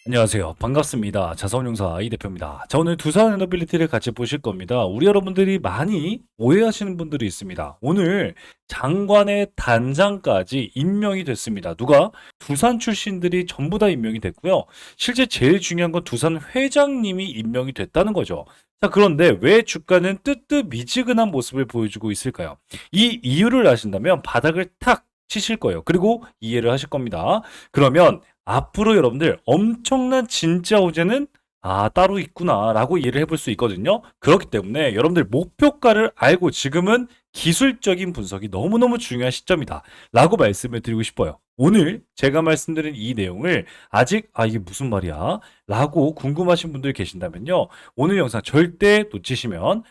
안녕하세요. 반갑습니다. 자산운용사 이 대표입니다. 자, 오늘 두산 에너빌리티를 같이 보실 겁니다. 우리 여러분들이 많이 오해하시는 분들이 있습니다. 오늘 장관의 단장까지 임명이 됐습니다. 누가? 두산 출신들이 전부 다 임명이 됐고요. 실제 제일 중요한 건 두산 회장님이 임명이 됐다는 거죠. 자, 그런데 왜 주가는 뜨뜻미지근한 모습을 보여주고 있을까요? 이 이유를 아신다면 바닥을 탁 치실 거예요. 그리고 이해를 하실 겁니다. 그러면 앞으로 여러분들 엄청난 진짜 호재는 따로 있구나라고 이해를 해볼 수 있거든요. 그렇기 때문에 여러분들 목표가를 알고 지금은 기술적인 분석이 너무너무 중요한 시점이다 라고 말씀을 드리고 싶어요. 오늘 제가 말씀드린 이 내용을 아직 이게 무슨 말이야 라고 궁금하신 분들 계신다면요. 오늘 영상 절대 놓치시면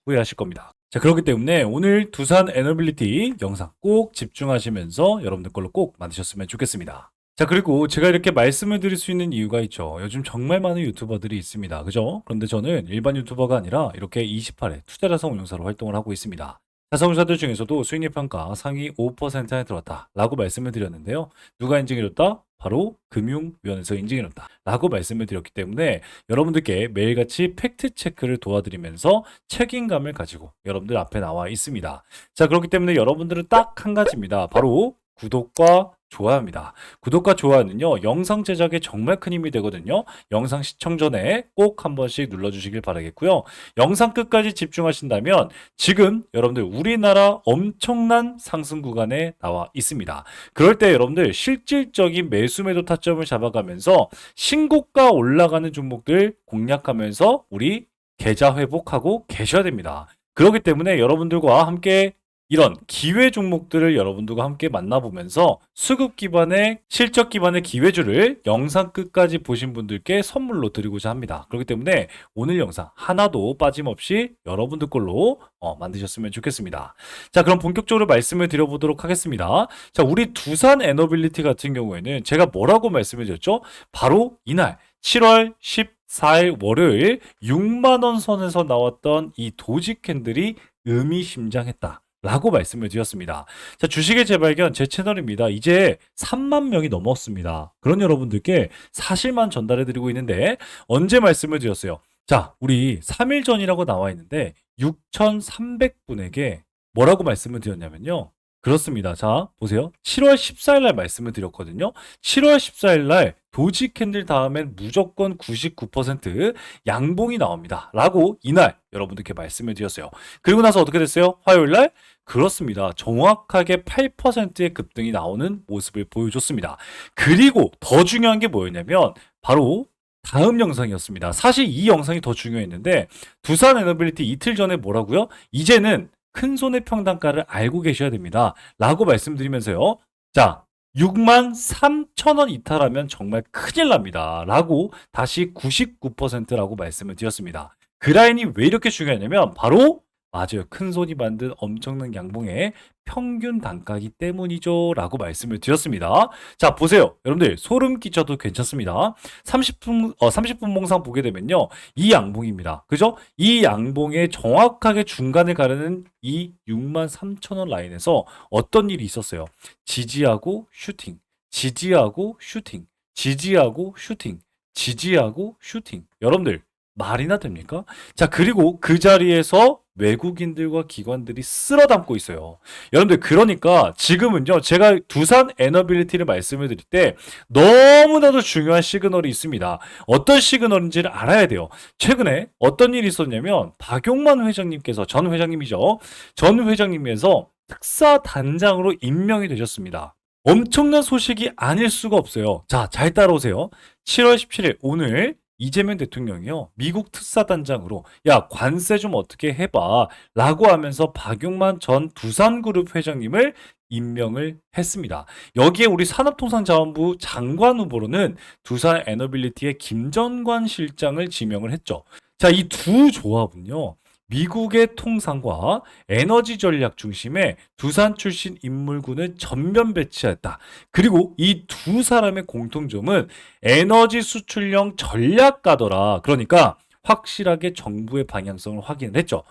후회하실 겁니다. 자, 그렇기 때문에 오늘 두산 에너빌리티 영상 꼭 집중하시면서 여러분들 걸로 꼭 만드셨으면 좋겠습니다. 자, 그리고 제가 이렇게 말씀을 드릴 수 있는 이유가 있죠. 요즘 정말 많은 유튜버들이 있습니다. 그죠? 그런데 저는 일반 유튜버가 아니라 이렇게 28회 투자자산 운용사로 활동을 하고 있습니다. 자산운용사들 중에서도 수익률 평가 상위 5%에 들었다 라고 말씀을 드렸는데요. 누가 인증해줬다? 바로 금융위원회에서 인증해줬다 라고 말씀을 드렸기 때문에 여러분들께 매일같이 팩트체크를 도와드리면서 책임감을 가지고 여러분들 앞에 나와 있습니다. 자, 그렇기 때문에 여러분들은 딱 한 가지입니다. 바로 구독과 좋아요입니다. 구독과 좋아요는요, 영상 제작에 정말 큰 힘이 되거든요. 영상 시청 전에 꼭 한 번씩 눌러주시길 바라겠고요. 영상 끝까지 집중하신다면 지금 여러분들 우리나라 엄청난 상승 구간에 나와 있습니다. 그럴 때 여러분들 실질적인 매수 매도 타점을 잡아가면서 신고가 올라가는 종목들 공략하면서 우리 계좌 회복하고 계셔야 됩니다. 그렇기 때문에 여러분들과 함께 이런 기회 종목들을 여러분들과 함께 만나보면서 수급 기반의 실적 기반의 기회주를 영상 끝까지 보신 분들께 선물로 드리고자 합니다. 그렇기 때문에 오늘 영상 하나도 빠짐없이 여러분들 걸로 만드셨으면 좋겠습니다. 자, 그럼 본격적으로 말씀을 드려보도록 하겠습니다. 자, 우리 두산 에너빌리티 같은 경우에는 제가 뭐라고 말씀을 드렸죠? 바로 이날 7월 14일 월요일 6만 원 선에서 나왔던 이 도지 캔들이 의미심장했다 라고 말씀을 드렸습니다. 자, 주식의 재발견 제 채널입니다. 이제 3만 명이 넘었습니다. 그런 여러분들께 사실만 전달해 드리고 있는데 언제 말씀을 드렸어요? 자, 우리 3일 전이라고 나와 있는데 6,300분에게 뭐라고 말씀을 드렸냐면요. 그렇습니다. 자, 보세요. 7월 14일 날 말씀을 드렸거든요. 7월 14일 날 도지 캔들 다음엔 무조건 99% 양봉이 나옵니다. 라고 이날 여러분들께 말씀을 드렸어요. 그리고 나서 어떻게 됐어요? 화요일 날 그렇습니다. 정확하게 8%의 급등이 나오는 모습을 보여줬습니다. 그리고 더 중요한 게 뭐였냐면 바로 다음 영상이었습니다. 사실 이 영상이 더 중요했는데 두산 에너빌리티 이틀 전에 뭐라고요? 이제는 큰 손의 평단가를 알고 계셔야 됩니다. 라고 말씀드리면서요. 자, 6만 3천 원 이탈하면 정말 큰일 납니다. 라고 다시 99%라고 말씀을 드렸습니다. 그 라인이 왜 이렇게 중요하냐면 바로 맞아요. 큰 손이 만든 엄청난 양봉의 평균 단가이기 때문이죠. 라고 말씀을 드렸습니다. 자, 보세요. 여러분들, 소름 끼쳐도 괜찮습니다. 30분 몽상 보게 되면요. 이 양봉입니다. 그죠? 이 양봉의 정확하게 중간을 가르는 이 6만 3천 원 라인에서 어떤 일이 있었어요? 지지하고 슈팅, 지지하고 슈팅, 지지하고 슈팅, 지지하고 슈팅. 여러분들, 말이나 됩니까? 자, 그리고 그 자리에서 외국인들과 기관들이 쓸어 담고 있어요. 여러분들, 그러니까 지금은요, 제가 두산 에너빌리티를 말씀을 드릴 때 너무나도 중요한 시그널이 있습니다. 어떤 시그널인지를 알아야 돼요. 최근에 어떤 일이 있었냐면, 박용만 회장님께서, 전 회장님이죠. 전 회장님에서 특사 단장으로 임명이 되셨습니다. 엄청난 소식이 아닐 수가 없어요. 자, 잘 따라오세요. 7월 17일, 오늘 이재명 대통령이요, 미국 특사단장으로 야, 관세 좀 어떻게 해봐 라고 하면서 박용만 전 두산그룹 회장님을 임명을 했습니다. 여기에 우리 산업통상자원부 장관 후보로는 두산 에너빌리티의 김전관 실장을 지명을 했죠. 자, 이 두 조합은요, 미국의 통상과 에너지 전략 중심의 두산 출신 인물군을 전면 배치했다. 그리고 이 두 사람의 공통점은 에너지 수출형 전략가더라. 그러니까 확실하게 정부의 방향성을 확인을 했죠.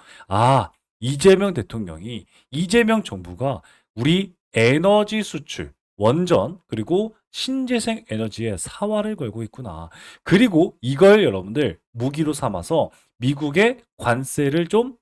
이재명 대통령이, 이재명 정부가 우리 에너지 수출, 원전, 그리고 신재생 에너지의 사활을 걸고 있구나. 그리고 이걸 여러분들 무기로 삼아서 미국의 관세를 좀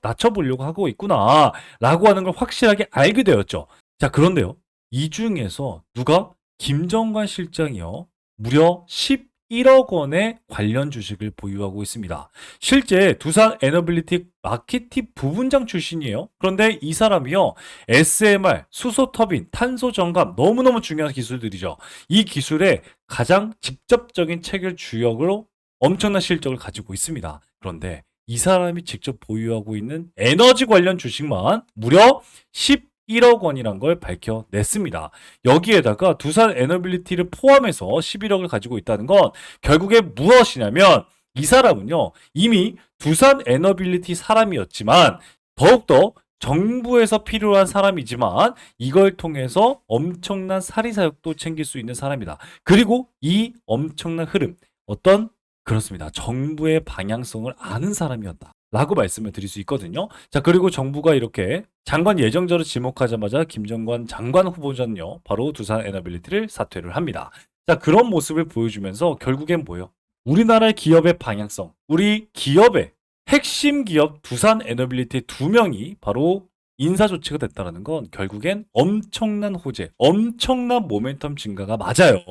낮춰보려고 하고 있구나. 라고 하는 걸 확실하게 알게 되었죠. 자, 그런데요. 이 중에서 누가 김정관 실장이요. 무려 11억 원의 관련 주식을 보유하고 있습니다. 실제 두산 에너빌리티 마케팅 부분장 출신이에요. 그런데 이 사람이요. SMR, 수소 터빈, 탄소 정감 너무너무 중요한 기술들이죠. 이 기술에 가장 직접적인 체결 주역으로 엄청난 실적을 가지고 있습니다. 그런데 이 사람이 직접 보유하고 있는 에너지 관련 주식만 무려 11억 원이란 걸 밝혀냈습니다. 여기에다가 두산 에너빌리티를 포함해서 11억을 가지고 있다는 건 결국에 무엇이냐면 이 사람은요, 이미 두산 에너빌리티 사람이었지만 더욱더 정부에서 필요한 사람이지만 이걸 통해서 엄청난 사리사욕도 챙길 수 있는 사람이다. 그리고 이 엄청난 흐름, 어떤 그렇습니다. 정부의 방향성을 아는 사람이었다. 라고 말씀을 드릴 수 있거든요. 자, 그리고 정부가 이렇게 장관 예정자로 지목하자마자 김정관 장관 후보자는요, 바로 두산 에너빌리티를 사퇴를 합니다. 자, 그런 모습을 보여주면서 결국엔 뭐예요? 우리나라의 기업의 방향성, 우리 기업의 핵심 기업 두산 에너빌리티 두 명이 바로 인사 조치가 됐다는 건 결국엔 엄청난 호재, 엄청난 모멘텀 증가가 맞아요.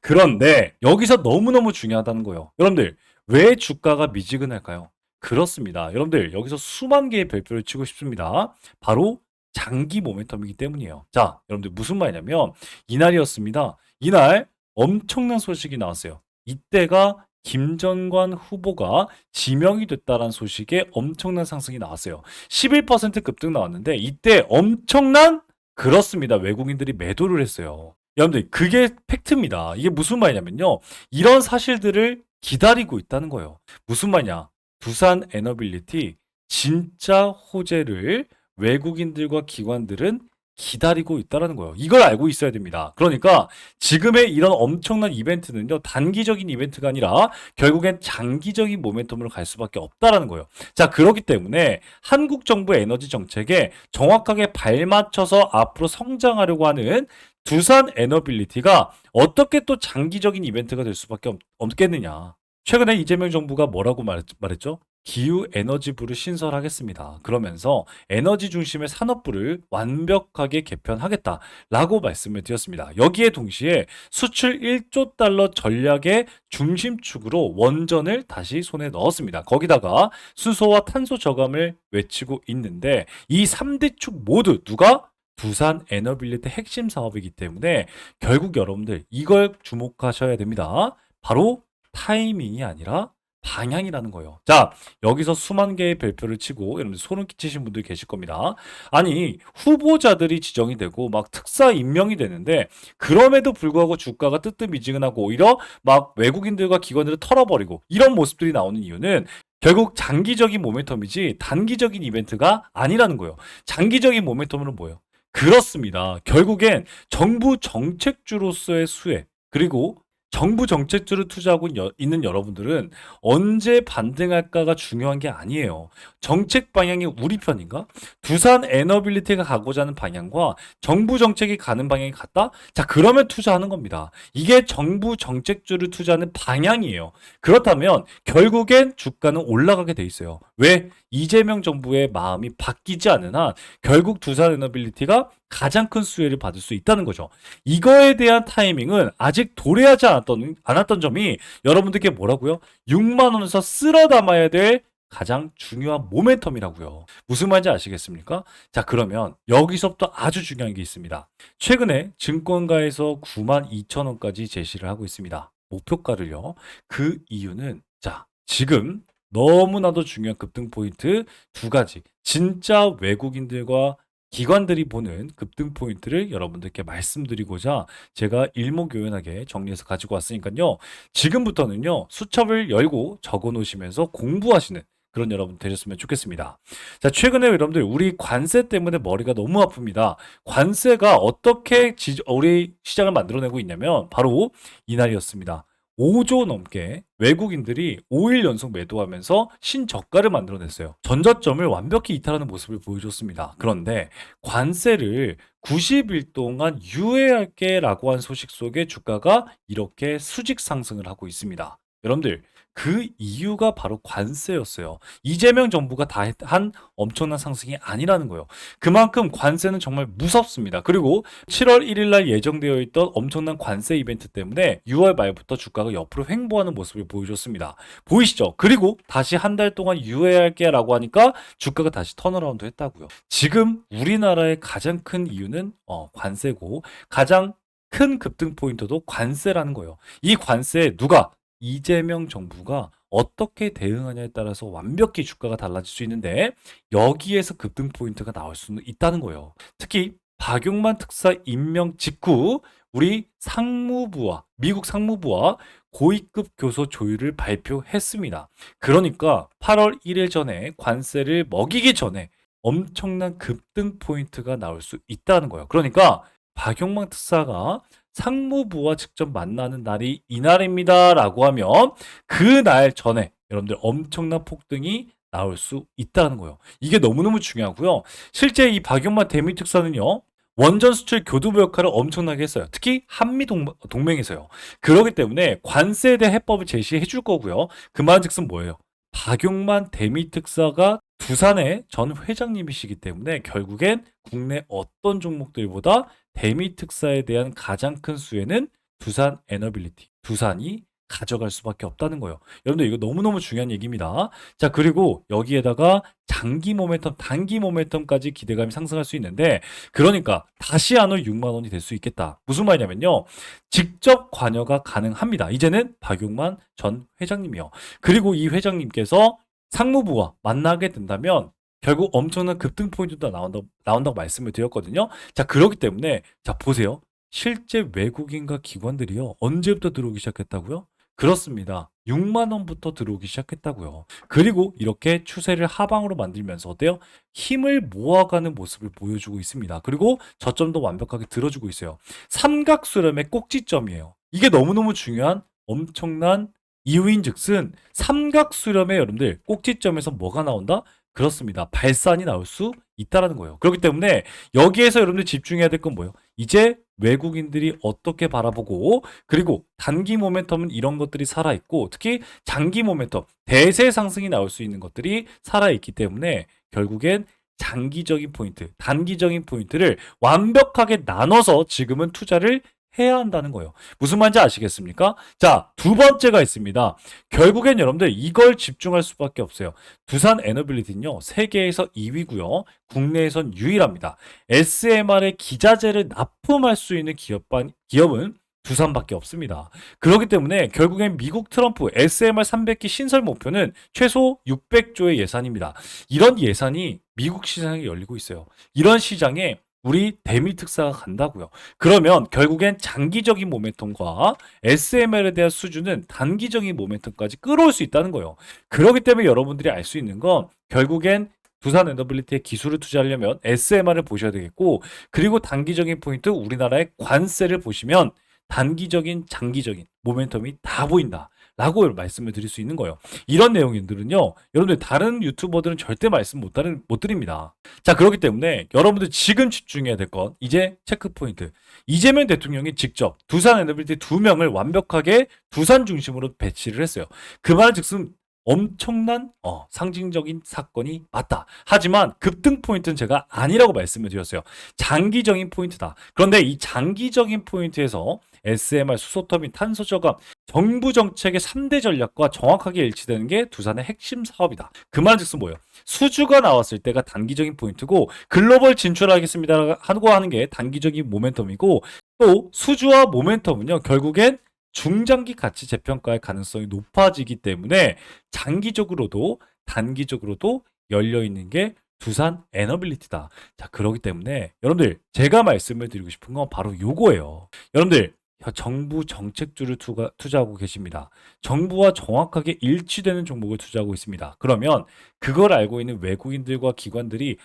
그런데 여기서 너무너무 중요하다는 거예요. 여러분들, 왜 주가가 미지근할까요? 그렇습니다. 여러분들, 여기서 수만 개의 별표를 치고 싶습니다. 바로 장기 모멘텀이기 때문이에요. 자, 여러분들 무슨 말이냐면 이날이었습니다. 이날 엄청난 소식이 나왔어요. 이때가 김정관 후보가 지명이 됐다는 소식에 엄청난 상승이 나왔어요. 11% 급등 나왔는데 이때 엄청난 그렇습니다. 외국인들이 매도를 했어요. 여러분들 그게 팩트입니다. 이게 무슨 말이냐면요. 이런 사실들을 기다리고 있다는 거예요. 무슨 말이냐. 두산 에너빌리티 진짜 호재를 외국인들과 기관들은 기다리고 있다는 거예요. 이걸 알고 있어야 됩니다. 그러니까 지금의 이런 엄청난 이벤트는요, 단기적인 이벤트가 아니라 결국엔 장기적인 모멘텀으로 갈 수밖에 없다라는 거예요. 자, 그렇기 때문에 한국 정부의 에너지 정책에 정확하게 발맞춰서 앞으로 성장하려고 하는 두산 에너빌리티가 어떻게 또 장기적인 이벤트가 될 수밖에 없겠느냐. 최근에 이재명 정부가 뭐라고 말했죠? 기후에너지부를 신설하겠습니다. 그러면서 에너지 중심의 산업부를 완벽하게 개편하겠다라고 말씀을 드렸습니다. 여기에 동시에 수출 1조 달러 전략의 중심축으로 원전을 다시 손에 넣었습니다. 거기다가 수소와 탄소 저감을 외치고 있는데 이 3대 축 모두 누가? 두산 에너빌리티 핵심 사업이기 때문에 결국 여러분들 이걸 주목하셔야 됩니다. 바로 타이밍이 아니라 방향이라는 거예요. 자, 여기서 수만 개의 별표를 치고 여러분들 소름 끼치신 분들 계실 겁니다. 아니, 후보자들이 지정이 되고 막 특사 임명이 되는데 그럼에도 불구하고 주가가 뜨뜻미지근하고 오히려 막 외국인들과 기관들을 털어버리고 이런 모습들이 나오는 이유는 결국 장기적인 모멘텀이지 단기적인 이벤트가 아니라는 거예요. 장기적인 모멘텀은 뭐예요? 그렇습니다. 결국엔 정부 정책주로서의 수혜, 그리고 정부 정책주를 투자하고 있는 여러분들은 언제 반등할까가 중요한 게 아니에요. 정책 방향이 우리 편인가? 두산 에너빌리티가 가고자 하는 방향과 정부 정책이 가는 방향이 같다? 자, 그러면 투자하는 겁니다. 이게 정부 정책주를 투자하는 방향이에요. 그렇다면 결국엔 주가는 올라가게 돼 있어요. 왜? 이재명 정부의 마음이 바뀌지 않은 한 결국 두산 에너빌리티가 가장 큰 수혜를 받을 수 있다는 거죠. 이거에 대한 타이밍은 아직 도래하지 않았던 점이 여러분들께 뭐라고요? 6만 원에서 쓸어 담아야 될 가장 중요한 모멘텀이라고요. 무슨 말인지 아시겠습니까? 자, 그러면 여기서부터 아주 중요한 게 있습니다. 최근에 증권가에서 9만 2천 원까지 제시를 하고 있습니다. 목표가를요. 그 이유는 자, 지금 너무나도 중요한 급등 포인트 두 가지. 진짜 외국인들과 기관들이 보는 급등 포인트를 여러분들께 말씀드리고자 제가 일목요연하게 정리해서 가지고 왔으니까요. 지금부터는요. 수첩을 열고 적어 놓으시면서 공부하시는 그런 여러분 되셨으면 좋겠습니다. 자, 최근에 여러분들 우리 관세 때문에 머리가 너무 아픕니다. 관세가 어떻게 우리 시장을 만들어내고 있냐면 바로 이날이었습니다. 5조 넘게 외국인들이 5일 연속 매도하면서 신저가를 만들어냈어요. 전저점을 완벽히 이탈하는 모습을 보여줬습니다. 그런데 관세를 90일 동안 유예할게라고 한 소식 속에 주가가 이렇게 수직 상승을 하고 있습니다. 여러분들, 그 이유가 바로 관세였어요. 이재명 정부가 다 한 엄청난 상승이 아니라는 거예요. 그만큼 관세는 정말 무섭습니다. 그리고 7월 1일 날 예정되어 있던 엄청난 관세 이벤트 때문에 6월 말부터 주가가 옆으로 횡보하는 모습을 보여줬습니다. 보이시죠? 그리고 다시 한 달 동안 유예할게라고 하니까 주가가 다시 턴어라운드 했다고요. 지금 우리나라의 가장 큰 이유는 관세고, 가장 큰 급등 포인트도 관세라는 거예요. 이 관세에 누가, 이재명 정부가 어떻게 대응하냐에 따라서 완벽히 주가가 달라질 수 있는데, 여기에서 급등 포인트가 나올 수는 있다는 거예요. 특히 박용만 특사 임명 직후 우리 상무부와 미국 상무부와 고위급 교서 조율을 발표했습니다. 그러니까 8월 1일 전에 관세를 먹이기 전에 엄청난 급등 포인트가 나올 수 있다는 거예요. 그러니까 박용만 특사가 상무부와 직접 만나는 날이 이날입니다라고 하면 그 날 전에 여러분들 엄청난 폭등이 나올 수 있다는 거예요. 이게 너무너무 중요하고요. 실제 이 박용만 대미특사는요, 원전 수출 교두보 역할을 엄청나게 했어요. 특히 한미 동맹에서요. 그렇기 때문에 관세에 대한 해법을 제시해 줄 거고요. 그 말즉슨 뭐예요? 박용만 대미특사가 두산의 전 회장님이시기 때문에 결국엔 국내 어떤 종목들보다 대미특사에 대한 가장 큰 수혜는 두산 에너빌리티, 두산이 가져갈 수밖에 없다는 거예요. 여러분들, 이거 너무너무 중요한 얘기입니다. 자, 그리고 여기에다가 장기 모멘텀, 단기 모멘텀까지 기대감이 상승할 수 있는데, 그러니까 다시 한올 6만 원이 될 수 있겠다. 무슨 말이냐면요, 직접 관여가 가능합니다. 이제는 박용만 전 회장님이요. 그리고 이 회장님께서 상무부와 만나게 된다면 결국 엄청난 급등 포인트가 나온다고 말씀을 드렸거든요. 자, 그렇기 때문에, 자, 보세요. 실제 외국인과 기관들이요, 언제부터 들어오기 시작했다고요? 그렇습니다. 6만 원부터 들어오기 시작했다고요. 그리고 이렇게 추세를 하방으로 만들면서 어때요? 힘을 모아가는 모습을 보여주고 있습니다. 그리고 저점도 완벽하게 들어주고 있어요. 삼각수렴의 꼭지점이에요. 이게 너무너무 중요한 엄청난 이유인즉슨 삼각수렴의 여러분들 꼭지점에서 뭐가 나온다? 그렇습니다. 발산이 나올 수 있다라는 거예요. 그렇기 때문에 여기에서 여러분들 집중해야 될 건 뭐예요? 이제 외국인들이 어떻게 바라보고, 그리고 단기 모멘텀은 이런 것들이 살아있고, 특히 장기 모멘텀, 대세 상승이 나올 수 있는 것들이 살아있기 때문에 결국엔 장기적인 포인트, 단기적인 포인트를 완벽하게 나눠서 지금은 투자를 해야 한다는 거예요. 무슨 말인지 아시겠습니까? 자, 두 번째가 있습니다. 결국엔 여러분들 이걸 집중할 수밖에 없어요. 두산 에너빌리티는요, 세계에서 2위고요. 국내에선 유일합니다. SMR의 기자재를 납품할 수 있는 기업은 두산밖에 없습니다. 그렇기 때문에 결국엔 미국 트럼프 SMR 300기 신설 목표는 최소 600조의 예산입니다. 이런 예산이 미국 시장에 열리고 있어요. 이런 시장에 우리 대미 특사가 간다고요. 그러면 결국엔 장기적인 모멘텀과 SML에 대한 수준은 단기적인 모멘텀까지 끌어올 수 있다는 거예요. 그렇기 때문에 여러분들이 알 수 있는 건 결국엔 두산 에너빌리티의 기술을 투자하려면 SMR을 보셔야 되겠고, 그리고 단기적인 포인트 우리나라의 관세를 보시면 단기적인 장기적인 모멘텀이 다 보인다 라고 말씀을 드릴 수 있는 거예요. 이런 내용들은요, 여러분들 다른 유튜버들은 절대 말씀 못 드립니다. 자, 그렇기 때문에 여러분들 지금 집중해야 될 건 이제 체크 포인트. 이재명 대통령이 직접 두산 에너빌리티 2명을 완벽하게 두산 중심으로 배치를 했어요. 그 말즉슨 엄청난 상징적인 사건이 맞다. 하지만 급등 포인트는 제가 아니라고 말씀을 드렸어요. 장기적인 포인트다. 그런데 이 장기적인 포인트에서 SMR, 수소터빈, 탄소저감, 정부 정책의 3대 전략과 정확하게 일치되는 게 두산의 핵심 사업이다. 그 말즉슨 뭐예요? 수주가 나왔을 때가 단기적인 포인트고, 글로벌 진출하겠습니다 하고 하는 게 단기적인 모멘텀이고, 또 수주와 모멘텀은요, 결국엔 중장기 가치 재평가의 가능성이 높아지기 때문에 장기적으로도 단기적으로도 열려 있는 게 두산 에너빌리티다. 자, 그렇기 때문에 여러분들 제가 말씀을 드리고 싶은 건 바로 요거예요. 여러분들 정부 정책주를 투자하고 계십니다. 정부와 정확하게 일치되는 종목을 투자하고 있습니다. 그러면 그걸 알고 있는 외국인들과 기관들이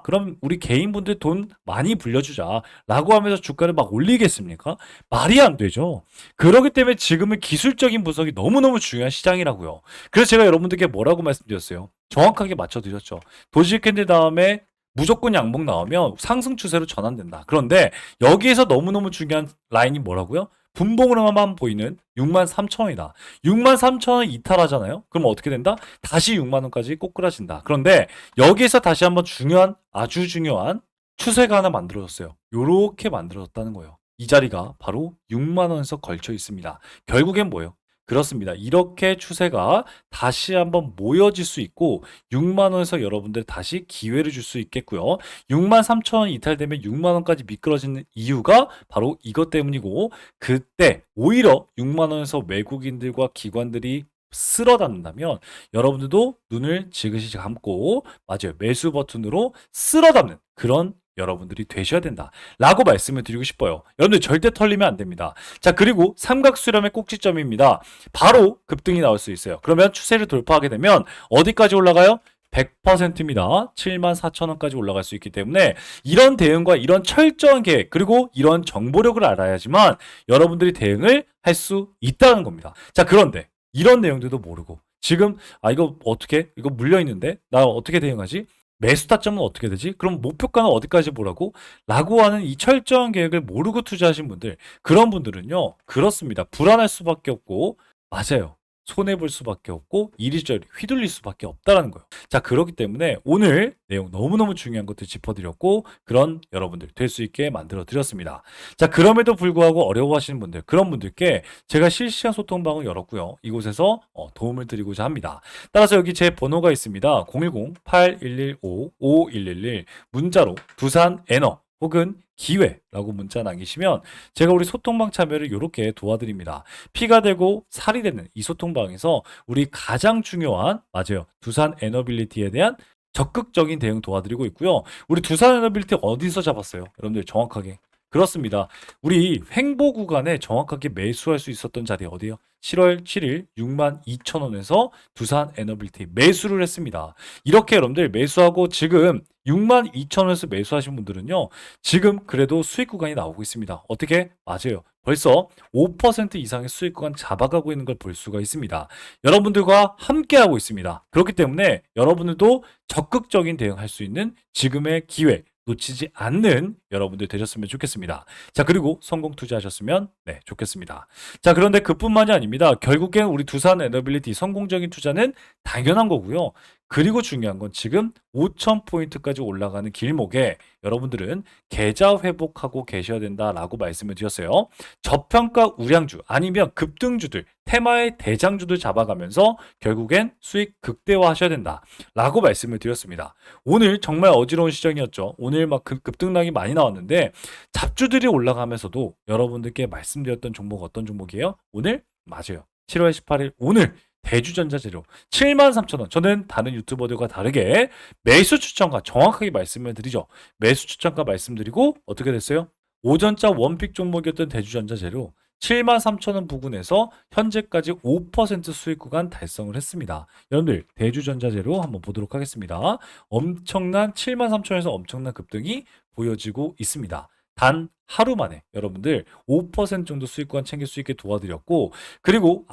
그럼 우리 개인분들 돈 많이 불려주자 라고 하면서 주가를 막 올리겠습니까? 말이 안 되죠. 그렇기 때문에 지금은 기술적인 분석이 너무너무 중요한 시장이라고요. 그래서 제가 여러분들께 뭐라고 말씀드렸어요? 정확하게 맞춰드렸죠. 도지 캔들 다음에 무조건 양봉 나오면 상승 추세로 전환된다. 그런데 여기에서 너무너무 중요한 라인이 뭐라고요? 분봉으로만 보이는 63,000원이다. 63,000원 이탈하잖아요? 그럼 어떻게 된다? 다시 6만원까지 꼬꾸라진다. 그런데 여기에서 다시 한번 아주 중요한 추세가 하나 만들어졌어요. 요렇게 만들어졌다는 거예요. 이 자리가 바로 6만원에서 걸쳐 있습니다. 결국엔 뭐예요? 그렇습니다. 이렇게 추세가 다시 한번 모여질 수 있고 6만 원에서 여러분들 다시 기회를 줄 수 있겠고요. 6만 3천 원 이탈되면 6만 원까지 미끄러지는 이유가 바로 이것 때문이고 그때 오히려 6만 원에서 외국인들과 기관들이 쓸어 담는다면 여러분들도 눈을 지그시 감고 맞아요. 매수 버튼으로 쓸어 담는 그런 여러분들이 되셔야 된다. 라고 말씀을 드리고 싶어요. 여러분들 절대 털리면 안 됩니다. 자, 그리고 삼각수렴의 꼭지점입니다. 바로 급등이 나올 수 있어요. 그러면 추세를 돌파하게 되면 어디까지 올라가요? 100%입니다. 74,000원까지 올라갈 수 있기 때문에 이런 대응과 이런 철저한 계획 그리고 이런 정보력을 알아야지만 여러분들이 대응을 할 수 있다는 겁니다. 자, 그런데 이런 내용들도 모르고 지금 이거 어떻게 이거 물려 있는데 나 어떻게 대응하지? 매수 타점은 어떻게 되지? 그럼 목표가는 어디까지 보라고? 라고 하는 이 철저한 계획을 모르고 투자하신 분들, 그런 분들은요, 그렇습니다. 불안할 수밖에 없고, 맞아요. 손해볼 수밖에 없고, 이리저리 휘둘릴 수밖에 없다라는 거예요. 자, 그렇기 때문에 오늘 내용 너무너무 중요한 것들 짚어드렸고, 그런 여러분들 될 수 있게 만들어 드렸습니다. 자, 그럼에도 불구하고 어려워하시는 분들, 그런 분들께 제가 실시간 소통방을 열었고요. 이곳에서 도움을 드리고자 합니다. 따라서 여기 제 번호가 있습니다. 010-8115-5111 문자로 두산 에너 혹은 기회라고 문자 남기시면 제가 우리 소통방 참여를 이렇게 도와드립니다. 피가 되고 살이 되는 이 소통방에서 우리 가장 중요한 맞아요. 두산 에너빌리티에 대한 적극적인 대응 도와드리고 있고요. 우리 두산 에너빌리티 어디서 잡았어요? 여러분들 정확하게. 그렇습니다. 우리 횡보 구간에 정확하게 매수할 수 있었던 자리 어디예요? 7월 7일 62,000원에서 두산 에너빌리티 매수를 했습니다. 이렇게 여러분들 매수하고 지금 62,000원에서 매수하신 분들은요. 지금 그래도 수익 구간이 나오고 있습니다. 어떻게? 맞아요. 벌써 5% 이상의 수익 구간 잡아가고 있는 걸 볼 수가 있습니다. 여러분들과 함께하고 있습니다. 그렇기 때문에 여러분들도 적극적인 대응할 수 있는 지금의 기회 놓치지 않는 여러분들 되셨으면 좋겠습니다. 자, 그리고 성공 투자하셨으면 좋겠습니다. 자, 그런데 그뿐만이 아닙니다. 결국엔 우리 두산 에너빌리티 성공적인 투자는 당연한 거고요. 그리고 중요한 건 지금 5,000포인트까지 올라가는 길목에 여러분들은 계좌 회복하고 계셔야 된다라고 말씀을 드렸어요. 저평가 우량주 아니면 급등주들, 테마의 대장주들 잡아가면서 결국엔 수익 극대화하셔야 된다라고 말씀을 드렸습니다. 오늘 정말 어지러운 시장이었죠. 오늘 막 급등락이 많이 나왔는데 잡주들이 올라가면서도 여러분들께 말씀드렸던 종목 어떤 종목이에요? 오늘 맞아요. 7월 18일 오늘 대주전자 재료 73,000원. 저는 다른 유튜버들과 다르게 매수 추천가 정확하게 말씀을 드리죠. 매수 추천가 말씀드리고 어떻게 됐어요? 오전자 원픽 종목이었던 대주전자 재료 73,000원 부근에서 현재까지 5% 수익 구간 달성을 했습니다. 여러분들 대주전자 재료 한번 보도록 하겠습니다. 엄청난 73,000원에서 엄청난 급등이 보여지고 있습니다. 단 하루 만에 여러분들 5% 정도 수익 구간 챙길 수 있게 도와드렸고 그리고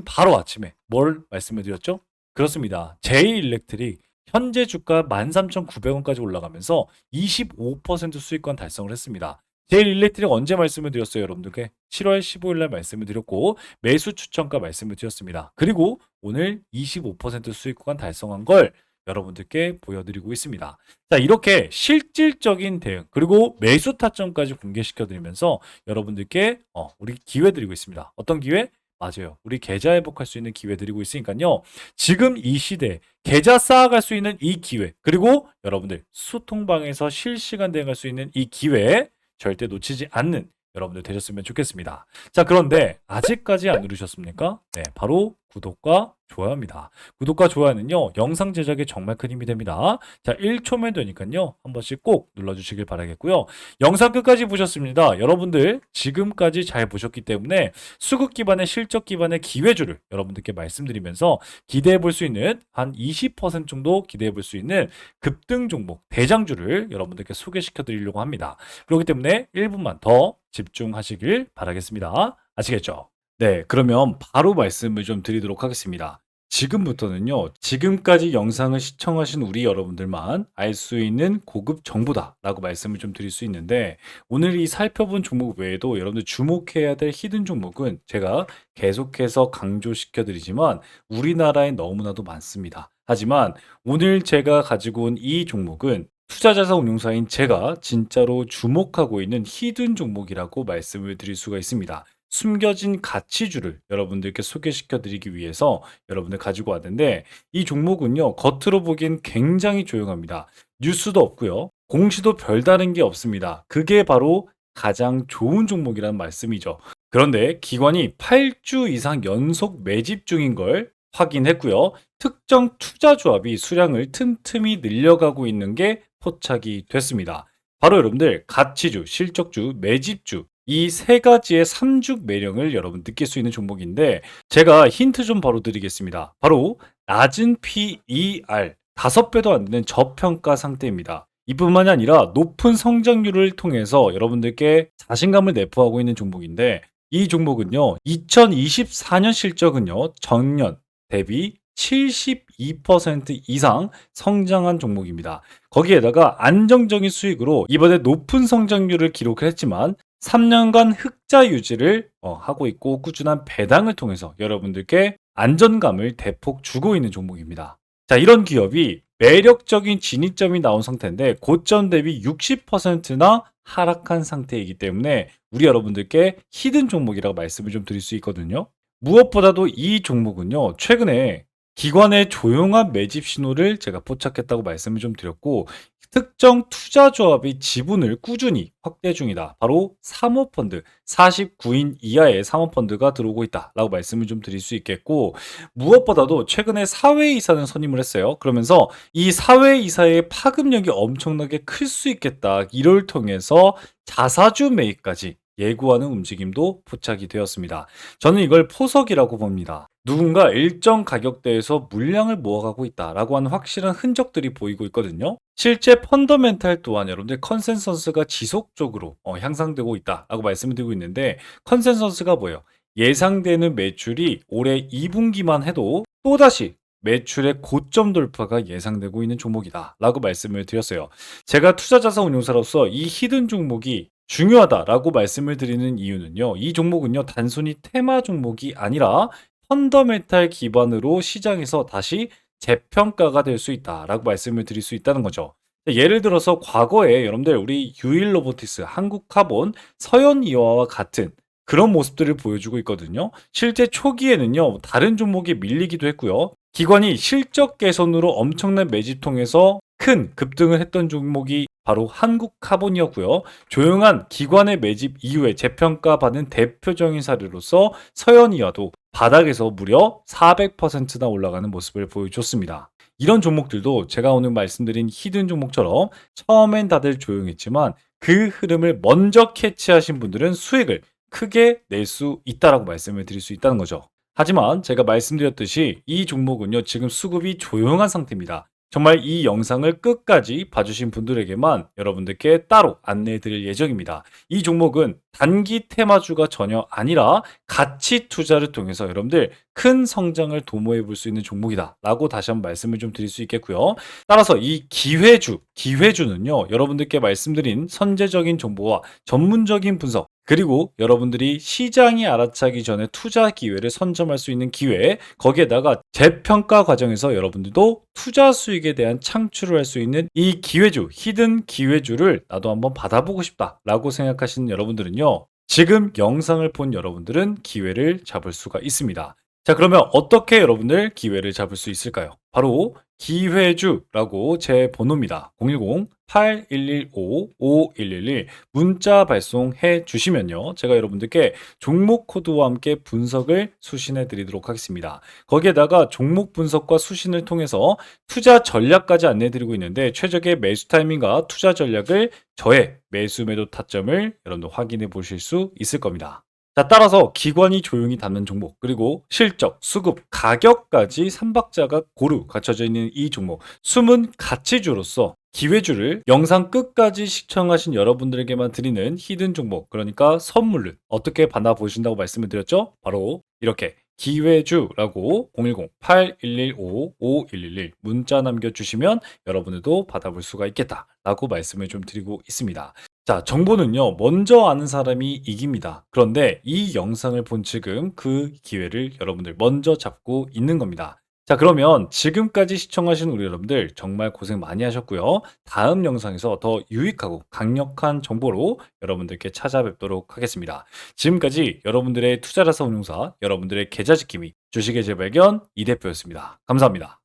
바로 아침에 뭘 말씀을 드렸죠? 그렇습니다. 제이일렉트릭 현재 주가 13,900원까지 올라가면서 25% 수익 구간 달성을 했습니다. 제일일렉트릭 언제 말씀을 드렸어요, 여러분들께? 7월 15일 날 말씀을 드렸고 매수 추천가 말씀을 드렸습니다. 그리고 오늘 25% 수익 구간 달성한 걸 여러분들께 보여드리고 있습니다. 자, 이렇게 실질적인 대응 그리고 매수 타점까지 공개시켜 드리면서 여러분들께 우리 기회 드리고 있습니다. 어떤 기회? 맞아요. 우리 계좌 회복할 수 있는 기회 드리고 있으니까요. 지금 이 시대에 계좌 쌓아갈 수 있는 이 기회 그리고 여러분들 소통방에서 실시간 대응할 수 있는 이 기회 절대 놓치지 않는 여러분들 되셨으면 좋겠습니다. 자, 그런데 아직까지 안 누르셨습니까? 네, 바로 구독과 좋아요입니다. 구독과 좋아요는요, 영상 제작에 정말 큰 힘이 됩니다. 자, 1초면 되니까요, 한 번씩 꼭 눌러주시길 바라겠고요. 영상 끝까지 보셨습니다. 여러분들 지금까지 잘 보셨기 때문에 수급 기반의 실적 기반의 기회주를 여러분들께 말씀드리면서 기대해 볼 수 있는 한 20% 정도 기대해 볼 수 있는 급등 종목 대장주를 여러분들께 소개시켜 드리려고 합니다. 그렇기 때문에 1분만 더 집중하시길 바라겠습니다. 아시겠죠? 네, 그러면 바로 말씀을 좀 드리도록 하겠습니다. 지금부터는요, 지금까지 영상을 시청하신 우리 여러분들만 알 수 있는 고급 정보다라고 말씀을 좀 드릴 수 있는데, 오늘 이 살펴본 종목 외에도 여러분들 주목해야 될 히든 종목은 제가 계속해서 강조시켜 드리지만 우리나라에 너무나도 많습니다. 하지만 오늘 제가 가지고 온 이 종목은 투자자산 운용사인 제가 진짜로 주목하고 있는 히든 종목이라고 말씀을 드릴 수가 있습니다. 숨겨진 가치주를 여러분들께 소개시켜 드리기 위해서 여러분들 가지고 왔는데, 이 종목은요, 겉으로 보기엔 굉장히 조용합니다. 뉴스도 없고요. 공시도 별다른 게 없습니다. 그게 바로 가장 좋은 종목이라는 말씀이죠. 그런데 기관이 8주 이상 연속 매집 중인 걸 확인했고요. 특정 투자 조합이 수량을 틈틈이 늘려가고 있는 게 포착이 됐습니다. 바로 여러분들 가치주, 실적주, 매집주 이 세 가지의 삼죽 매력을 여러분 느낄 수 있는 종목인데, 제가 힌트 좀 바로 드리겠습니다. 바로 낮은 PER 5배도 안 되는 저평가 상태입니다. 이뿐만이 아니라 높은 성장률을 통해서 여러분들께 자신감을 내포하고 있는 종목인데, 이 종목은요, 2024년 실적은요, 전년 대비 72% 이상 성장한 종목입니다. 거기에다가 안정적인 수익으로 이번에 높은 성장률을 기록했지만 3년간 흑자 유지를 하고 있고, 꾸준한 배당을 통해서 여러분들께 안전감을 대폭 주고 있는 종목입니다. 자, 이런 기업이 매력적인 진입점이 나온 상태인데 고점 대비 60%나 하락한 상태이기 때문에 우리 여러분들께 히든 종목이라고 말씀을 좀 드릴 수 있거든요. 무엇보다도 이 종목은요, 최근에 기관의 조용한 매집 신호를 제가 포착했다고 말씀을 좀 드렸고, 특정 투자 조합이 지분을 꾸준히 확대 중이다. 바로 사모펀드, 49인 이하의 사모펀드가 들어오고 있다라고 말씀을 좀 드릴 수 있겠고, 무엇보다도 최근에 사회이사는 선임을 했어요. 그러면서 이 사회이사의 파급력이 엄청나게 클 수 있겠다. 이를 통해서 자사주 매입까지 예고하는 움직임도 포착이 되었습니다. 저는 이걸 포석이라고 봅니다. 누군가 일정 가격대에서 물량을 모아가고 있다라고 하는 확실한 흔적들이 보이고 있거든요. 실제 펀더멘탈 또한 여러분들 컨센서스가 지속적으로 향상되고 있다라고 말씀을 드리고 있는데, 컨센서스가 뭐예요? 예상되는 매출이 올해 2분기만 해도 또다시 매출의 고점 돌파가 예상되고 있는 종목이다라고 말씀을 드렸어요. 제가 투자자산 운용사로서 이 히든 종목이 중요하다라고 말씀을 드리는 이유는요, 이 종목은요, 단순히 테마 종목이 아니라 펀더멘탈 기반으로 시장에서 다시 재평가가 될 수 있다라고 말씀을 드릴 수 있다는 거죠. 예를 들어서 과거에 여러분들 우리 유일 로보티스, 한국카본, 서현이와와 같은 그런 모습들을 보여주고 있거든요. 실제 초기에는요, 다른 종목이 밀리기도 했고요. 기관이 실적 개선으로 엄청난 매집 통해서 큰 급등을 했던 종목이 바로 한국카본이었고요. 조용한 기관의 매집 이후에 재평가받은 대표적인 사례로서 서현이와도 바닥에서 무려 400%나 올라가는 모습을 보여줬습니다. 이런 종목들도 제가 오늘 말씀드린 히든 종목처럼 처음엔 다들 조용했지만 그 흐름을 먼저 캐치하신 분들은 수익을 크게 낼 수 있다라고 말씀을 드릴 수 있다는 거죠. 하지만 제가 말씀드렸듯이 이 종목은요, 지금 수급이 조용한 상태입니다. 정말 이 영상을 끝까지 봐주신 분들에게만 여러분들께 따로 안내해 드릴 예정입니다. 이 종목은 단기 테마주가 전혀 아니라 가치 투자를 통해서 여러분들 큰 성장을 도모해 볼 수 있는 종목이다 라고 다시 한번 말씀을 좀 드릴 수 있겠고요. 따라서 이 기회주는요, 여러분들께 말씀드린 선제적인 정보와 전문적인 분석, 그리고 여러분들이 시장이 알아차기 전에 투자 기회를 선점할 수 있는 기회, 거기에다가 재평가 과정에서 여러분들도 투자 수익에 대한 창출을 할 수 있는 이 기회주, 히든 기회주를 나도 한번 받아보고 싶다라고 생각하시는 여러분들은요, 지금 영상을 본 여러분들은 기회를 잡을 수가 있습니다. 자, 그러면 어떻게 여러분들 기회를 잡을 수 있을까요? 바로 기회주라고 제 번호입니다. 010-8115-5111 문자 발송해 주시면요. 제가 여러분들께 종목 코드와 함께 분석을 수신해 드리도록 하겠습니다. 거기에다가 종목 분석과 수신을 통해서 투자 전략까지 안내해 드리고 있는데 최적의 매수 타이밍과 투자 전략을 저의 매수 매도 타점을 여러분들 확인해 보실 수 있을 겁니다. 자, 따라서 기관이 조용히 담는 종목, 그리고 실적, 수급, 가격까지 삼박자가 고루 갖춰져 있는 이 종목, 숨은 가치주로서 기회주를 영상 끝까지 시청하신 여러분들에게만 드리는 히든 종목, 그러니까 선물을 어떻게 받아보신다고 말씀을 드렸죠? 바로 이렇게 기회주라고 010-8115-5111 문자 남겨주시면 여러분들도 받아볼 수가 있겠다라고 말씀을 좀 드리고 있습니다. 자, 정보는요, 먼저 아는 사람이 이깁니다. 그런데 이 영상을 본 지금 그 기회를 여러분들 먼저 잡고 있는 겁니다. 자, 그러면 지금까지 시청하신 우리 여러분들 정말 고생 많이 하셨고요. 다음 영상에서 더 유익하고 강력한 정보로 여러분들께 찾아뵙도록 하겠습니다. 지금까지 여러분들의 투자라서 운용사, 여러분들의 계좌 지킴이, 주식의 재발견 이 대표였습니다. 감사합니다.